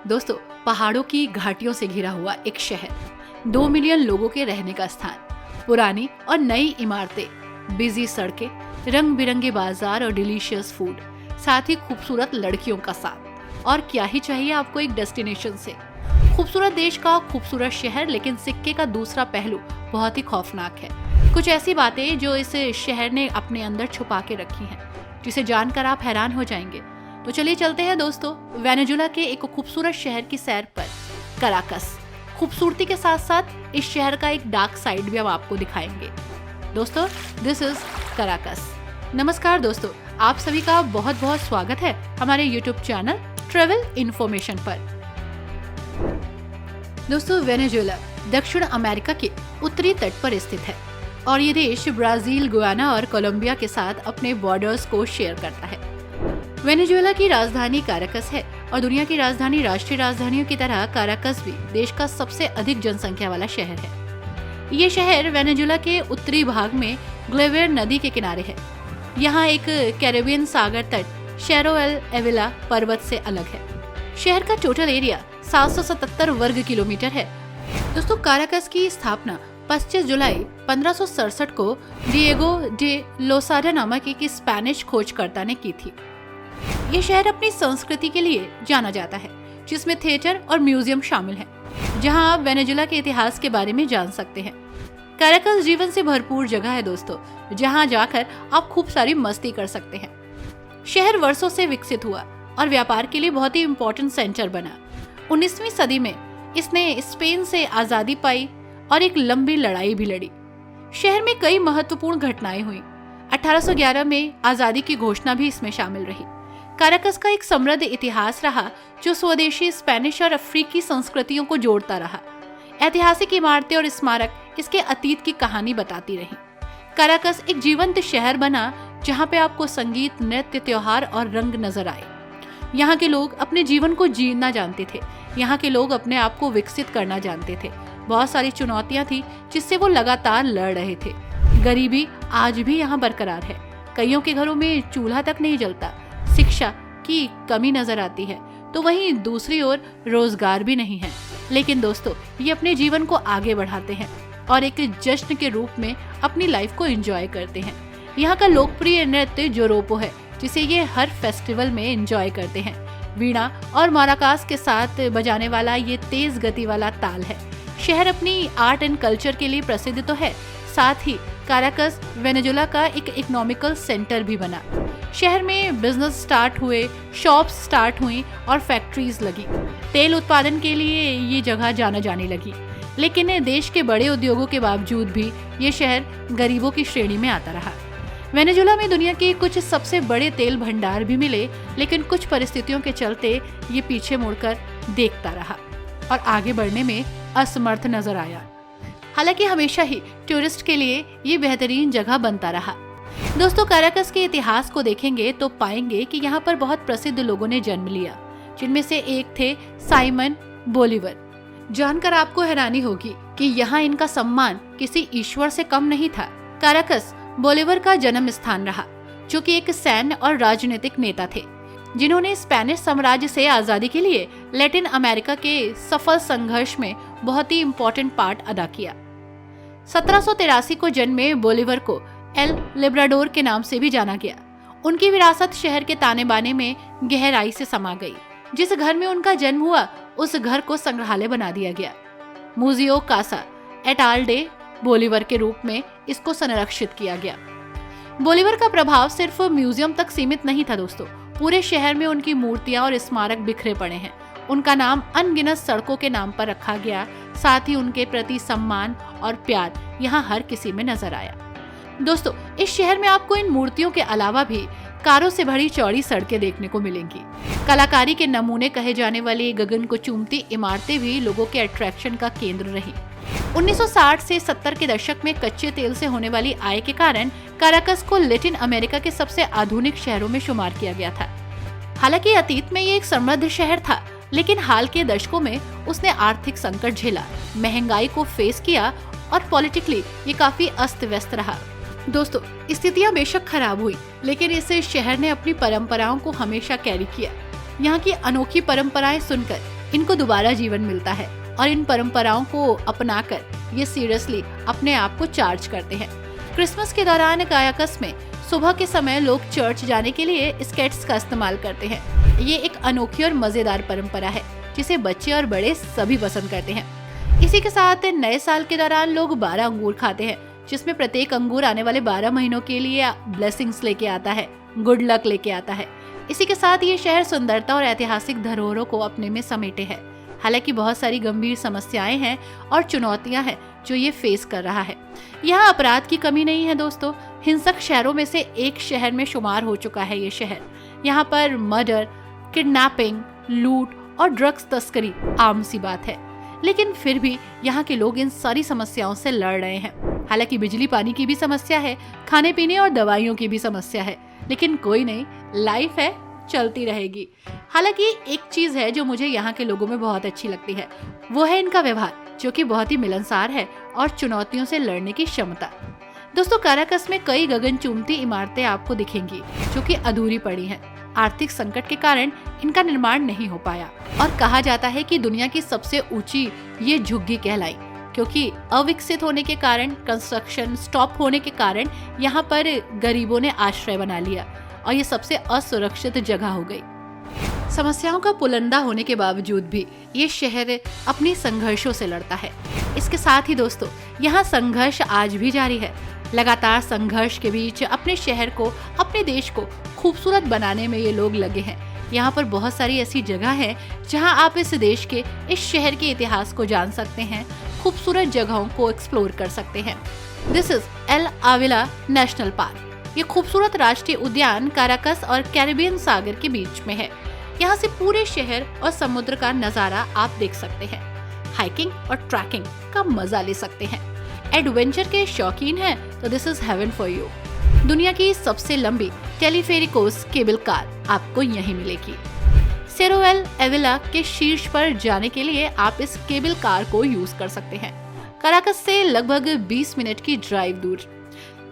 दोस्तों, पहाड़ों की घाटियों से घिरा हुआ एक शहर, 2 मिलियन लोगों के रहने का स्थान, पुरानी और नई इमारतें, बिजी सड़कें, रंग बिरंगे बाजार और डिलीशियस फूड, साथ ही खूबसूरत लड़कियों का साथ। और क्या ही चाहिए आपको एक डेस्टिनेशन से। खूबसूरत देश का खूबसूरत शहर, लेकिन सिक्के का दूसरा पहलू बहुत ही खौफनाक है। कुछ ऐसी बातें जो इस शहर ने अपने अंदर छुपा के रखी हैं, जिसे जानकर आप हैरान हो जाएंगे। तो चलिए चलते हैं दोस्तों, वेनेजुला के एक खूबसूरत शहर की सैर पर, कराकस। खूबसूरती के साथ साथ इस शहर का एक डार्क साइड भी हम आपको दिखाएंगे। दोस्तों, दिस इज कराकस। नमस्कार दोस्तों, आप सभी का बहुत बहुत स्वागत है हमारे YouTube चैनल ट्रेवल इन्फॉर्मेशन पर। दोस्तों, वेनेजुला दक्षिण अमेरिका के उत्तरी तट पर स्थित है और ये देश ब्राजील, गुयाना और कोलंबिया के साथ अपने बॉर्डर्स को शेयर करता है। वेनेजुएला की राजधानी काराकस है और दुनिया की राजधानी, राष्ट्रीय राजधानियों की तरह काराकस भी देश का सबसे अधिक जनसंख्या वाला शहर है। ये शहर वेनेजुएला के उत्तरी भाग में ग्लेवेर नदी के किनारे है। यहाँ एक कैरेबियन सागर तट शेरो एल एविला पर्वत से अलग है। शहर का टोटल एरिया 777 वर्ग किलोमीटर है। दोस्तों, काराकस की स्थापना 25 जुलाई 1567 को डिएगो डे लोसाडा नामक एक स्पेनिश खोजकर्ता ने की थी। ये शहर अपनी संस्कृति के लिए जाना जाता है, जिसमें थिएटर और म्यूजियम शामिल हैं, जहां आप वेनेजुएला के इतिहास के बारे में जान सकते हैं। काराकस जीवन से भरपूर जगह है दोस्तों, जहां जाकर आप खूब सारी मस्ती कर सकते हैं। शहर वर्षों से विकसित हुआ और व्यापार के लिए बहुत ही इम्पोर्टेंट सेंटर बना। 19वीं सदी में इसने स्पेन से आजादी पाई और एक लंबी लड़ाई भी लड़ी। शहर में कई महत्वपूर्ण घटनाएं हुई। 1811 में आजादी की घोषणा भी इसमें शामिल रही। काराकस का एक समृद्ध इतिहास रहा, जो स्वदेशी, स्पेनिश और अफ्रीकी संस्कृतियों को जोड़ता रहा। ऐतिहासिक इमारतें और स्मारक इसके अतीत की कहानी बताती रही। काराकस एक जीवंत शहर बना, जहां पे आपको संगीत, नृत्य, त्योहार और रंग नजर आए। यहाँ के लोग अपने जीवन को जीना जानते थे। यहाँ के लोग अपने आप को विकसित करना जानते थे। बहुत सारी चुनौतियां थी जिससे वो लगातार लड़ रहे थे। गरीबी आज भी यहाँ बरकरार है। कईयों के घरों में चूल्हा तक नहीं जलता। शिक्षा की कमी नजर आती है, तो वहीं दूसरी ओर रोजगार भी नहीं है। लेकिन दोस्तों, ये अपने जीवन को आगे बढ़ाते हैं और एक जश्न के रूप में अपनी लाइफ को एंजॉय करते हैं। यहाँ का लोकप्रिय नृत्य जोरोपो है, जिसे ये हर फेस्टिवल में एंजॉय करते हैं। वीणा और माराकास के साथ बजाने वाला ये तेज गति वाला ताल है। शहर अपनी आर्ट एंड कल्चर के लिए प्रसिद्ध तो है, साथ ही काराकस वेनेजुएला का एक इकोनॉमिकल सेंटर भी बना। शहर में बिजनेस स्टार्ट हुए, शॉप्स स्टार्ट हुई और फैक्ट्रीज लगी। तेल उत्पादन के लिए ये जगह जाना जाने लगी। लेकिन देश के बड़े उद्योगों के बावजूद भी ये शहर गरीबों की श्रेणी में आता रहा। वेनेजुएला में दुनिया के कुछ सबसे बड़े तेल भंडार भी मिले, लेकिन कुछ परिस्थितियों के चलते ये पीछे मुड़कर देखता रहा और आगे बढ़ने में असमर्थ नजर आया। हालांकि हमेशा ही टूरिस्ट के लिए ये बेहतरीन जगह बनता रहा। दोस्तों, काराकस के इतिहास को देखेंगे तो पाएंगे कि यहाँ पर बहुत प्रसिद्ध लोगों ने जन्म लिया, जिनमें से एक थे साइमन बोलीवर। जानकर आपको हैरानी होगी कि यहाँ इनका सम्मान किसी ईश्वर से कम नहीं था। काराकस बोलीवर का जन्म स्थान रहा, जो कि एक सैन्य और राजनीतिक नेता थे, जिन्होंने स्पेनिश साम्राज्य से आजादी के लिए लैटिन अमेरिका के सफल संघर्ष में बहुत ही इम्पोर्टेंट पार्ट अदा किया। 1783 को जन्मे बोलीवर को एल लिब्राडोर के नाम से भी जाना गया। उनकी विरासत शहर के ताने बाने में गहराई से समा गई। जिस घर में उनका जन्म हुआ, उस घर को संग्रहालय बना दिया गया। म्यूजियो कासा एटाल डे बोलीवर के रूप में इसको संरक्षित किया गया। बोलीवर का प्रभाव सिर्फ म्यूजियम तक सीमित नहीं था दोस्तों। पूरे शहर में उनकी मूर्तियां और स्मारक बिखरे पड़े हैं। उनका नाम अनगिनत सड़कों के नाम पर रखा गया। साथ ही उनके प्रति सम्मान और प्यार यहाँ हर किसी में नजर आया। दोस्तों, इस शहर में आपको इन मूर्तियों के अलावा भी कारों से भरी चौड़ी सड़कें देखने को मिलेंगी। कलाकारी के नमूने कहे जाने वाली गगन को चूमती इमारतें भी लोगों के अट्रैक्शन का केंद्र रही। 1960 से 70 के दशक में कच्चे तेल से होने वाली आय के कारण काराकस को लैटिन अमेरिका के सबसे आधुनिक शहरों में शुमार किया गया था। हालांकि अतीत में ये एक समृद्ध शहर था, लेकिन हाल के दशकों में उसने आर्थिक संकट झेला, महंगाई को फेस किया और पॉलिटिकली ये काफी अस्त व्यस्त रहा। दोस्तों, स्थितियां बेशक खराब हुई, लेकिन इस शहर ने अपनी परंपराओं को हमेशा कैरी किया। यहाँ की अनोखी परंपराएं सुनकर इनको दोबारा जीवन मिलता है और इन परंपराओं को अपनाकर ये सीरियसली अपने आप को चार्ज करते हैं। क्रिसमस के दौरान काराकस में सुबह के समय लोग चर्च जाने के लिए स्केट्स का इस्तेमाल करते हैं। ये एक अनोखी और मजेदार परंपरा है जिसे बच्चे और बड़े सभी पसंद करते हैं। इसी के साथ नए साल के दौरान लोग 12 अंगूर खाते हैं, जिसमें प्रत्येक अंगूर आने वाले 12 महीनों के लिए ब्लेसिंग्स लेके आता है, गुड लक लेके आता है। इसी के साथ ये शहर सुंदरता और ऐतिहासिक धरोहरों को अपने में समेटे है। हालांकि बहुत सारी गंभीर समस्याएं हैं और चुनौतियां हैं जो ये फेस कर रहा है। यहाँ अपराध की कमी नहीं है दोस्तों। हिंसक शहरों में से एक शहर में शुमार हो चुका है ये शहर। यहाँ पर मर्डर, किडनैपिंग, लूट और ड्रग्स तस्करी आम सी बात है, लेकिन फिर भी यहाँ के लोग इन सारी समस्याओं से लड़ रहे हैं। हालांकि बिजली पानी की भी समस्या है, खाने पीने और दवाइयों की भी समस्या है, लेकिन कोई नहीं, लाइफ है, चलती रहेगी। हालांकि एक चीज है जो मुझे यहाँ के लोगों में बहुत अच्छी लगती है, वो है इनका व्यवहार, जो कि बहुत ही मिलनसार है, और चुनौतियों से लड़ने की क्षमता। दोस्तों, काराकस में कई गगनचुंबी इमारतें आपको दिखेंगी जो कि अधूरी पड़ी हैं। आर्थिक संकट के कारण इनका निर्माण नहीं हो पाया और कहा जाता है कि दुनिया की सबसे ऊंची ये झुग्गी कहलाई, क्योंकि अविकसित होने के कारण, कंस्ट्रक्शन स्टॉप होने के कारण यहाँ पर गरीबों ने आश्रय बना लिया और ये सबसे असुरक्षित जगह हो गई। समस्याओं का पुलंदा होने के बावजूद भी ये शहर अपनी संघर्षों से लड़ता है। इसके साथ ही दोस्तों, यहाँ संघर्ष आज भी जारी है। लगातार संघर्ष के बीच अपने शहर को, अपने देश को खूबसूरत बनाने में ये लोग लगे हैं। यहाँ पर बहुत सारी ऐसी जगह है जहाँ आप इस देश के, इस शहर के इतिहास को जान सकते हैं, खूबसूरत जगहों को एक्सप्लोर कर सकते हैं। This is El Avila national park. ये खूबसूरत राष्ट्रीय उद्यान काराकस और कैरिबियन सागर के बीच में है। यहाँ से पूरे शहर और समुद्र का नजारा आप देख सकते हैं। हाइकिंग और ट्रैकिंग का मजा ले सकते हैं। एडवेंचर के शौकीन हैं तो this is heaven for you. दुनिया की सबसे लंबी टेलीफेरिकोस केबल कार आपको यहीं मिलेगी। सेरो एल एविला के शीर्ष पर जाने के लिए आप इस केबल कार को यूज कर सकते हैं। काराकस से लगभग 20 मिनट की ड्राइव दूर।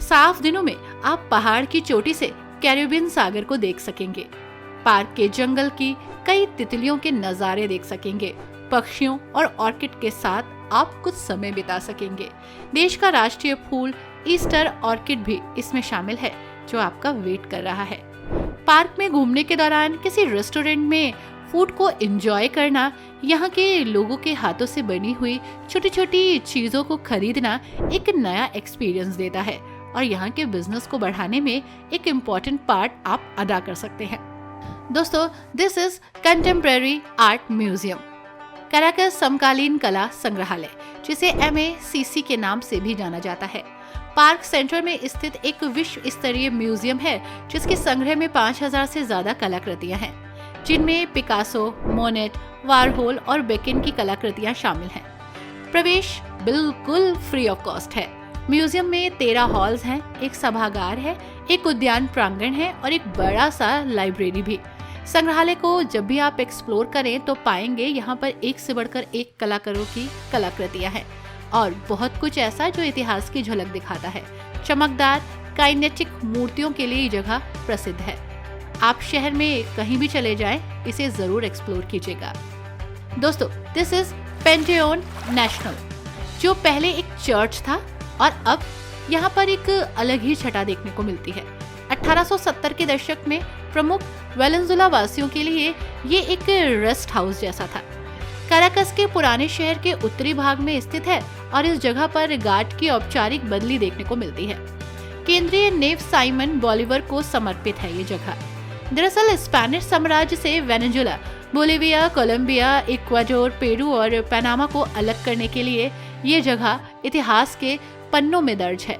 साफ दिनों में आप पहाड़ की चोटी से कैरिबियन सागर को देख सकेंगे। पार्क के जंगल की कई तितलियों के नजारे देख सकेंगे। पक्षियों और ऑर्किड के साथ आप कुछ समय बिता सकेंगे। देश का राष्ट्रीय फूल ईस्टर ऑर्किड भी इसमें शामिल है जो आपका वेट कर रहा है। पार्क में घूमने के दौरान किसी रेस्टोरेंट में फूड को एंजॉय करना, यहाँ के लोगों के हाथों से बनी हुई छोटी छोटी चीजों को खरीदना एक नया एक्सपीरियंस देता है और यहाँ के बिजनेस को बढ़ाने में एक इम्पोर्टेंट पार्ट आप अदा कर सकते हैं। दोस्तों, this is contemporary art museum, Caracas समकालीन कला संग्रहालय, जिसे MACC के नाम से भी जाना जाता है। पार्क सेंटर में स्थित एक विश्व स्तरीय म्यूजियम है जिसके संग्रह में 5000 से ज्यादा कलाकृतियां हैं, जिनमें पिकासो, मोनेट, वारहोल और बेकिन की कलाकृतियां शामिल हैं। प्रवेश बिल्कुल फ्री ऑफ कॉस्ट है। म्यूजियम में 13 हॉल्स हैं, एक सभागार है, एक उद्यान प्रांगण है और एक बड़ा सा लाइब्रेरी भी। संग्रहालय को जब भी आप एक्सप्लोर करें तो पाएंगे यहाँ पर एक से बढ़कर एक कलाकारों की कलाकृतियां हैं और बहुत कुछ ऐसा जो इतिहास की झलक दिखाता है। चमकदार काइनेटिक मूर्तियों के लिए ये जगह प्रसिद्ध है। आप शहर में कहीं भी चले जाएं, इसे जरूर एक्सप्लोर कीजिएगा। दोस्तों, दिस इज पेंटेओन नेशनल, जो पहले एक चर्च था और अब यहाँ पर एक अलग ही छटा देखने को मिलती है। 1870 के दशक में प्रमुख वेनेजुएला वासियों के लिए ये एक रेस्ट हाउस जैसा था। काराकस के पुराने शहर के उत्तरी भाग में स्थित है और इस जगह पर गार्ड की औपचारिक बदली देखने को मिलती है। केंद्रीय नेव साइमन बोलीवर को समर्पित है ये जगह। दरअसल स्पेनिश साम्राज्य से Venezuela, Bolivia, Colombia, Ecuador, Peru और पनामा को अलग करने के लिए ये जगह इतिहास के पन्नों में दर्ज है।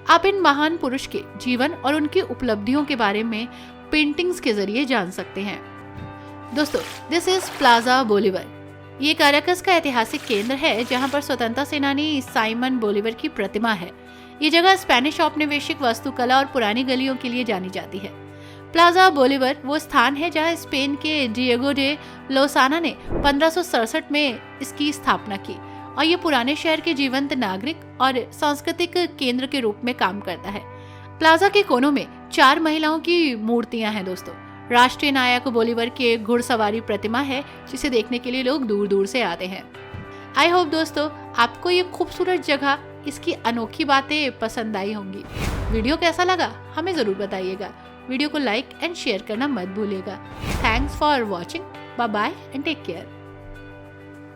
आप इन महान पुरुष के जीवन और उनकी उपलब्धियों के बारे में पेंटिंग्स के जरिए जान सकते हैं। दोस्तों, दिस इज प्लाजा बोलीवर। ये काराकस का ऐतिहासिक केंद्र है जहां पर स्वतंत्रता सेनानी साइमन बोलीवर की प्रतिमा है। ये जगह स्पेनिश औपनिवेशिक वास्तुकला और पुरानी गलियों के लिए जानी जाती है। प्लाजा बोलीवर वो स्थान है जहां स्पेन के डिएगो डे लोसाना ने 1567 में इसकी स्थापना की और ये पुराने शहर के जीवंत नागरिक और सांस्कृतिक केंद्र के रूप में काम करता है। प्लाजा के कोनों में 4 महिलाओं की मूर्तियां हैं दोस्तों। राष्ट्रीय नायक बोलीवर की एक घुड़सवारी प्रतिमा है जिसे देखने के लिए लोग दूर दूर से आते हैं। आई होप दोस्तों आपको ये खूबसूरत जगह, इसकी अनोखी बातें पसंद आई होंगी। वीडियो कैसा लगा हमें ज़रूर बताइएगा। वीडियो को लाइक एंड शेयर करना मत भूलिएगा। Thanks for watching. Bye bye and take care.